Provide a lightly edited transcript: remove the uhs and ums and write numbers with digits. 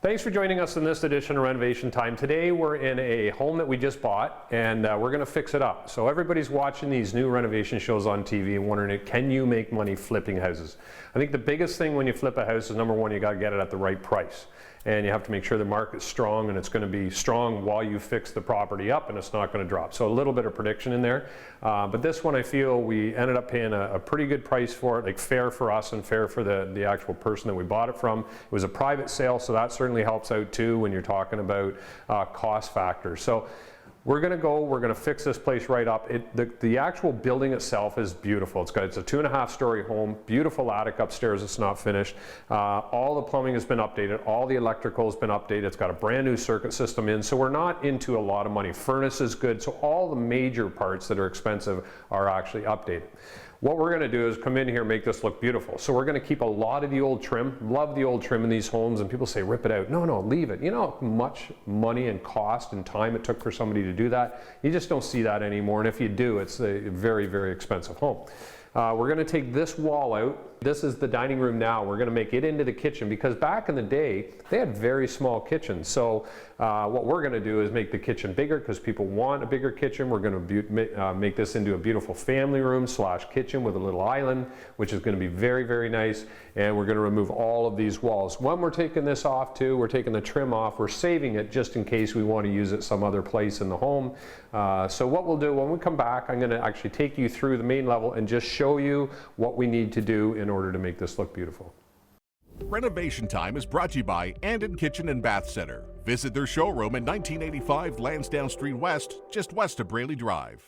Thanks for joining us in this edition of Renovation Time. Today we're in a home that we just bought, and we're going to fix it up. So everybody's watching these new renovation shows on TV and wondering, can you make money flipping houses? I think the biggest thing when you flip a house is, number one, you got to get it at the right price. And you have to make sure the market's strong, and it's going to be strong while you fix the property up, and it's not going to drop. So a little bit of prediction in there. But this one, I feel we ended up paying a pretty good price for it, like fair for us and fair for the actual person that we bought it from. It was a private sale, so that certainly helps out too when you're talking about cost factors. So we're going to fix this place right up. The actual building itself is beautiful. It's a 2.5-story home, beautiful attic upstairs. It's not finished. All the plumbing has been updated. All the electrical has been updated. It's got a brand new circuit system in, so we're not into a lot of money. Furnace is good, so all the major parts that are expensive are actually updated. What we're going to do is come in here and make this look beautiful. So we're going to keep a lot of the old trim. Love the old trim in these homes, and people say rip it out. No, leave it. You know how much money and cost and time it took for somebody to do that? You just don't see that anymore, and if you do, it's a very, very expensive home. We're going to take this wall out. This is the dining room now. We're going to make it into the kitchen, because back in the day, they had very small kitchens. So what we're going to do is make the kitchen bigger, because people want a bigger kitchen. We're going to make this into a beautiful family room / kitchen with a little island, which is going to be very, very nice. And we're going to remove all of these walls. When we're taking this off too, we're taking the trim off. We're saving it just in case we want to use it some other place in the home. So what we'll do when we come back, I'm going to actually take you through the main level and just show you what we need to do in order to make this look beautiful. Renovation Time is brought to you by Anden Kitchen and Bath Center. Visit their showroom at 1985 Lansdowne Street West, just west of Braley Drive.